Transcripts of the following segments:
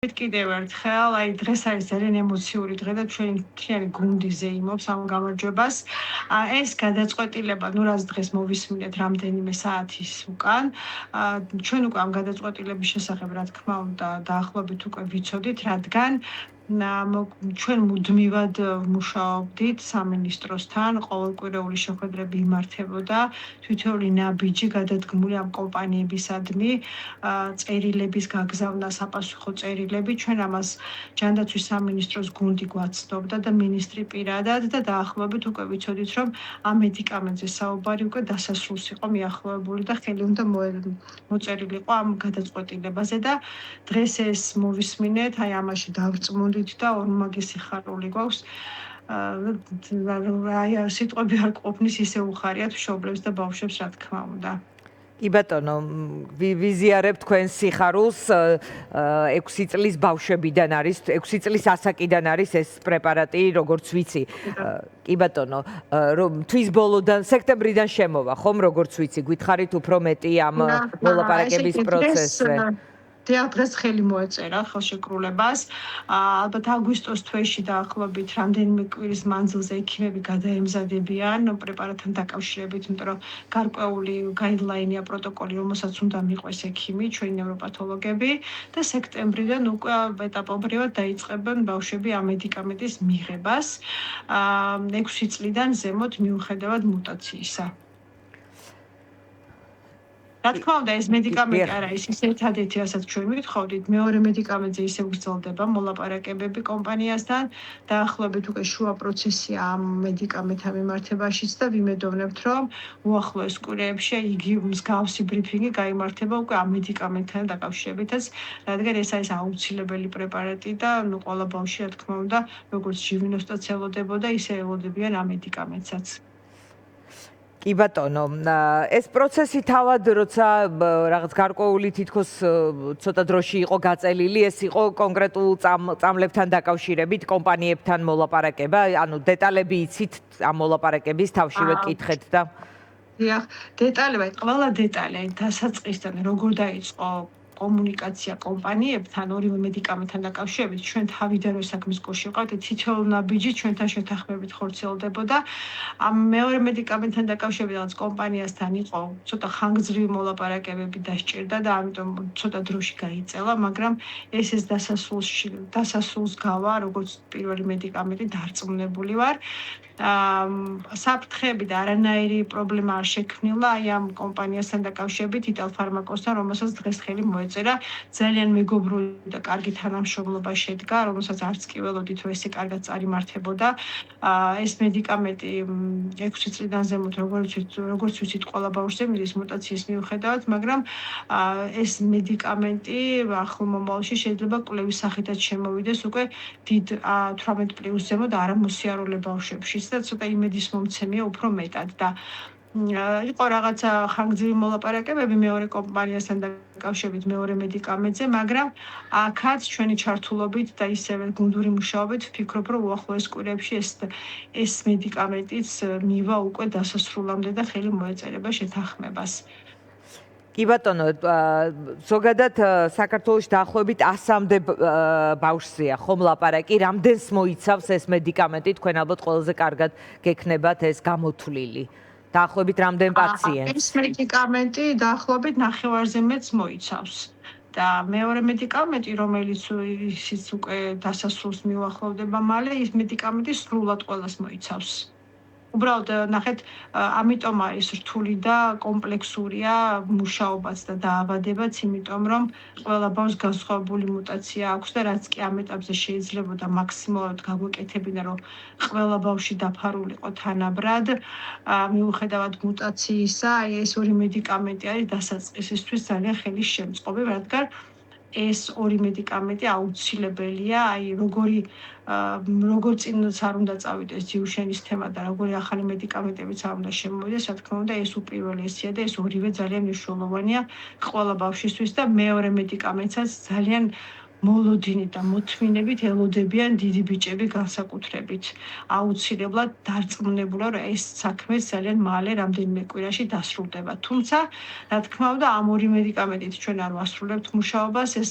კიდევ ერთხელ, აი დღეს არის ძალიან ემოციური დღე და ჩვენი მთლიანი გუნდი ზეიმობს ამ გამარჯვებას. ეს გადაწყვეტილება, ნუ რაც დღეს მოვისმინეთ რამდენიმე საათის უკან, ჩვენ უკვე ამ გადაწყვეტილების შესახებ, რა თქმა უნდა, დაახლოებით უკვე ვიცოდით, რადგან ჩვენ მუდმივად მუშაობდით სამინისტროსთან, ყოველკვირეული შეხვედრები იმართებოდა, თითოეული ნაბიჯი გადადგმული ამ კომპანიებისადმი, წერილების გაგზავნა, საპასუხო წერილები, ჩვენ ამას ჯანდაცვის სამინისტროს გუნდი გვაცნობდა და მინისტრი პირადად და დაახლოებით უკვე ვიცოდით, რომ ამ მედიკამენტზე საუბარი უკვე დასასრულს იყო მიახლოებული და ხელი უნდა მოწერილიყო ამ გადაწყვეტილებაზე და დღეს ეს მოვისმინეთ, აი ამაში დავწმუნდით და ორმაგი სიხარული გვაქვს. აი სიტყვები არ ყოფნის, ისე უხარიათ მშობლებს და ბავშვებს, რა თქმა უნდა. კი ბატონო, ვიზიარებ თქვენ სიხარულს 6 წლის ბავშვებიდან არის, 6 წლის ასაკიდან არის ეს პრეპარატი, როგორც ვიცი. კი ბატონო, თვის ბოლოდან, სექტემბრიდან შემოვა, ხომ, როგორც ვიცი, გითხარით უფრო მეტი ამ მოლაპარაკების პროცესზე. დღეს ხელი მოეწერა ხელშეკრულებას. ალბათ აგვისტოს თვეში დაახლოებით რამდენიმე კვირის მანძილზე ექიმები გადაემზადებიან პრეპარატთან დაკავშირებით, იმიტომ რომ გარკვეული გაიდლაინია, პროტოკოლი, რომელსაც უნდა მიყვეს ექიმი, ჩვენი ნევროპათოლოგები და სექტემბრიდან უკვე ეტაპობრივად დაიწყებენ ბავშვები ამ მედიკამენტის მიღებას. 6 წლიდან ზემოთ მიუხედავად მუტაციისა. რა თქმა უნდა, ეს მედიკამენტი არ არის ის ერთადერთი, რასაც ჩვენ ვითხოვდით. მეორე მედიკამენტზე ისევ გრძელდება მოლაპარაკებები კომპანიასთან. დაახლოებით უკვე შუა პროცესია ამ მედიკამენტთან მიმართებაშიც და ვიმედოვნებთ, რომ უახლოეს კვირებში იგი მსგავსი ბრიფინგი გაიმართება უკვე ამ მედიკამენტთან დაკავშირებითაც, რადგან ეს არის აუცილებელი პრეპარატი და ყველა ბავშვი, რა თქმა უნდა, როგორც ჟივინოსტაც ელოდებოდა, ისე ელოდებიან ამ მედიკამენტსაც. კი ბატონო, ეს პროცესი თავად როცა რაღაც გარკვეული თითქოს ცოტა დროში იყო გაწელილი, ეს იყო კონკრეტულ წამლებთან დაკავშირებით კომპანიებთან მოლაპარაკება, ანუ დეტალები იცით ამ მოლაპარაკების თავშივე კითხეთ და დიახ, დეტალები, ყველა დეტალი, დასაწყისიდან როგორ დაიწყო კომუნიკაცია კომპანიებთან, ორივე მედიკამენტთან დაკავშირებით, ჩვენ თავიდან რო საქმის გულში ვიყავთ, თითოეულ ნაბიჯი ჩვენთან შეთანხმებით ხორციელდებოდა. ამ მეორე მედიკამენტთან დაკავშირებით რაღაც კომპანიასთან იყო ცოტა ხანგრძლივი მოლაპარაკებები დასჭირდა და ამიტომ ცოტა დროში გაიწელა, მაგრამ ეს დასასრულს გავა, როგორც პირველი მედიკამენტი დარწმუნებული ვარ. საფრთხეები და არანაირი პრობლემა არ შექმნილა აი ამ კომპანიასთან დაკავშირებით იტალფარმაკოსთან, რომელსაც დღეს ხელი მოეწერა. ძალიან მეგობრული და კარგი თანამშრომლობა შედგა, რომელსაც არც კი ველოდით, რომ ესე კარგად წარიმართებოდა. ეს მედიკამენტი 6 წლიდან ზემოთ, როგორც ვიცით, ყველა ბავშვზე მიდის მუტაციის მიუხედავად, მაგრამ ეს მედიკამენტი ახლო მომავალში შეიძლება კვლევის სახითაც შემოვიდეს უკვე დიდ 18+ ზემოთ არამოსიარულე ბავშვებშიც და ცოტა იმედის მომცემია უფრო მეტად და იყო რაღაცა ხანგრძლივი მოლაპარაკებები მეორე კომპანიასთან დაკავშირებით მეორე მედიკამენტზე, მაგრამ აქაც ჩვენი ჩართულობით და ისევე გუნდური მუშაობით ვფიქრობ, რომ უახლოეს კვირებში ეს მედიკამენტიც მივა უკვე დასასრულამდე და ხელი მოეწერება შეთანხმებას. კი ბატონო, ზოგადად საქართველოში დაახლოებით 100-მდე ბავშვია ხომ ლაპარაკი, რამდენს მოიცავს ეს მედიკამენტი, თქვენ ალბათ ყველაზე კარგად გექნებათ ეს გამოთვლილი. დაახლოებით რამდენ პაციენტს? ეს მედიკამენტი დაახლოებით 9-ვარზე მეც მოიცავს. და მეორე მედიკამენტი, რომელიც ისიც უკვე დასასრულს მიუახლოვდება მალე, ის მედიკამენტი სრულად ყველას მოიცავს. უბრალოდ ნახეთ, ამიტომ არის რთული და კომპლექსურია მუშაობაც და დაავადებაც, იმიტომ რომ ყველა ბავშვს განსხვავებული მუტაცია აქვს და რაც კი ამ ეტაპზე შეიძლებოდა მაქსიმალურად გაგვეკეთებინა, რომ ყველა ბავშვი დაფარულიყო თანაბრად, მიუხედავად მუტაციისა, ეს ორი მედიკამენტი არის დასაწყისისთვის ძალიან ხელისშემწყობი, რადგან ეს ორი მედიკამენტი აუცილებელია, აი როგორ წინაც არ უნდა წავიდეს ჯიუშენის თემა და როგორი ახალი მედიკამენტებიც არ უნდა შემოვიდეს, რა თქმა უნდა, ეს უპირველესია და ეს ორივე ძალიან მნიშვნელოვანია ყველა ბავშვისთვის და მეორე მედიკამენტსაც ძალიან მოლოდინი და მოთმინებით ელოდებიან დიდი ბიჭები განსაკუთრებით. აუცილებლად დარწმუნებულა, რომ ეს საქმე ძალიან მალე რამდენიმე კვირაში დასრულდება. თუმცა, რა თქმა უნდა, ამ ორი მედიკამენტით ჩვენ არ ვასრულებთ მუშაობას, ეს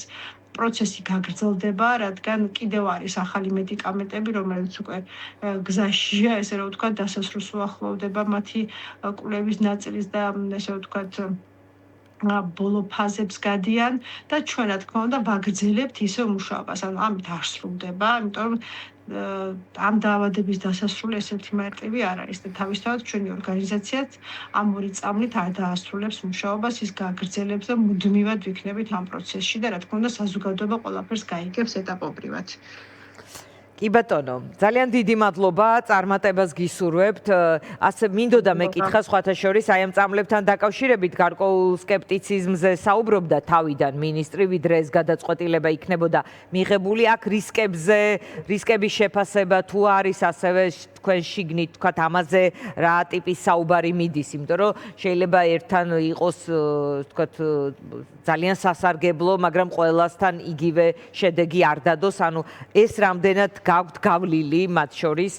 პროცესი გაგრძელდება, რადგან კიდევ არის ახალი მედიკამენტები, რომელიც უკვე გზაშია, ესე რომ ვთქვათ, დასასრულს უახლოვდება მათი კვლევის ნაწილის და ესე რომ ვთქვათ, ბოლო ფაზებს გადიან და ჩვენ რა თქმა უნდა ვაგრძელებთ ისევ მუშაობას. ანუ ამით არ სრულდება, იმიტომ რომ ამ დაავადების დასასრული ესეთი მარტივი არ არის და თავისთავად ჩვენი ორგანიზაციაც ამ ორი წამლით არ დაასრულებს მუშაობას, ის გაგრძელებს და მუდმივად ვიქნებით ამ პროცესში და რა თქმა უნდა საზოგადოება ყველაფერს გაიგებს ეტაპობრივად. კი ბატონო, ძალიან დიდი მადლობა, წარმატებას გისურვებთ. ასე მინდოდა მეკითხა სხვათა შორის აი ამ წამლებთან დაკავშირებით გარკვეულ სკეპტიციზმზე საუბრობდა თავიდან მინისტრი, ვიდრე ეს გადაწყვეტილება იქნებოდა მიღებული აქ რისკების შეფასება თუ არის ასევე თქვენ შიგნით თქვათ ამაზე რა ტიპის საუბარი მიდის, იმიტომ რომ შეიძლება ერთთან იყოს თქვათ ძალიან სასარგებლო, მაგრამ ყველასთან იგივე შედეგი არ დადოს, ანუ ეს რამდენად გაქვთ გავლილი მათ შორის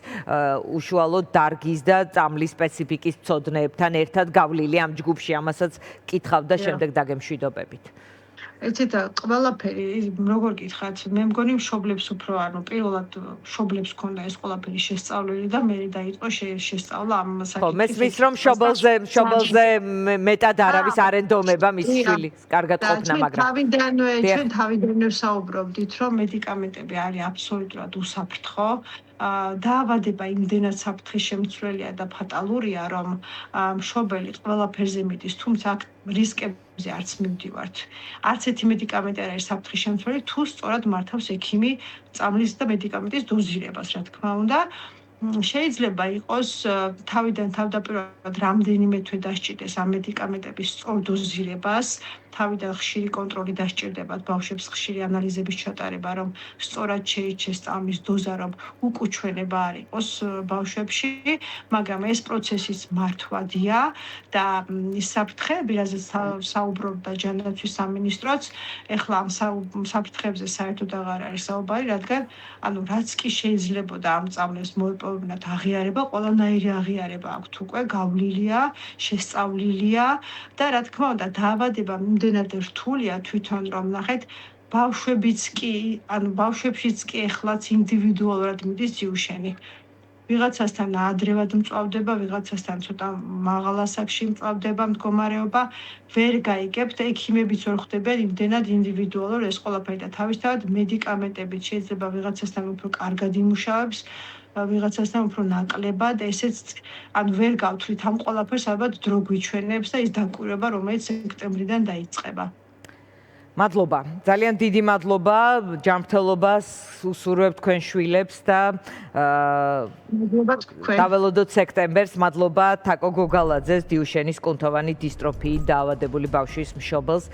უშუალოდ დარგის და წამლის სპეციფიკის მცოდნეებთან ერთად გავლილი ამ ჯგუფში, ამასაც კითხავ და შემდეგ დაგემშვიდობებით. ეცეთ ყველაფერი როგორ გითხათ, მე მგონი მშობლებს უფრო პირველად მშობლებს ქონდა ეს ყველაფერი შესწავლილი და მე დაიწყო შესწავლა ამ საკითხის. ხო, მესმის რომ მშობელზე მეტად არავის არ ენდომება მის შვილის კარგად ყოფნა, მაგრამ ჩვენ თავიდანვე საუბრობდით, რომ მედიკამენტები არის აბსოლუტურად უსაფრთხო. დაავადება იმდენად საფრთხის შემცველია და ფატალურია, რომ მშობელი ყველაფერზე მიდის, თუმცა აქ რისკებზე არც მივდივართ. არც ერთი მედიკამენტი არ არის საფრთხის შემცველი, თუ სწორად მართავს ექიმი წამლის და მედიკამენტის დოზირებას, რა თქმა უნდა. შეიძლება იყოს თავიდან თავდაპირველად რამდენიმე თვე დასჭირდეს ამ მედიკამენტების სწორ დოზირებას, თავიდან ხშირი კონტროლი დასჭირდებათ ბავშვებს, ხშირი ანალიზების ჩატარება, რომ სწორად შეიჩეს წამლის დოზა, რომ უკუჩვენება არ იყოს ბავშვებში, მაგრამ ეს პროცესის მართვადია და ის საფრთხეები, რაზეც საუბრობდა ჯანდაცვის სამინისტროც, ეხლა ამ საფრთხეებზე საერთოდ აღარ არის საუბარი, რადგან ანუ რაც კი შეიძლებოდა ამ წამლებს მოეპოვებინათ აღიარება, ყველანაირი აღიარება აქვთ უკვე, გავლილია, შესწავლილია და რა თქმა უნდა დაავადება იმდენად რთულია თვითონ რომ ნახეთ ბავშვებიც კი, ანუ ბავშვებშიც კი ეხლაც ინდივიდუალურად მიდის ჯიუშენი. ვიღაცასთან ადრევად მწვავდება, ვიღაცასთან ცოტა მაღალ ასაკში მწვავდება მდგომარეობა, ვერ გაიგებთ, ექიმებიც ვერ ხვდებიან იმდენად ინდივიდუალურ ეს ყველაფერი და თავისთავად მედიკამენტებით შეიძლება ვიღაცასთან უფრო კარგად იმუშავებს, ვიღაცასთან უფრო ნაკლებად, ესეც ანუ ვერ გავთვლით ამ ყველაფერს, ალბათ დრო გვიჩვენებს და ის დაკვირვება, რომელიც სექტემბრიდან დაიწყება. მადლობა. ძალიან დიდი მადლობა. ჯანმრთელობას უსურვებთ თქვენ შვილებს და დაველოდოთ სექტემბერს. მადლობა თაკო გოგალაძეს, დიუშენის კუნთოვანი დისტროფიით დაავადებული ბავშვის მშობელს.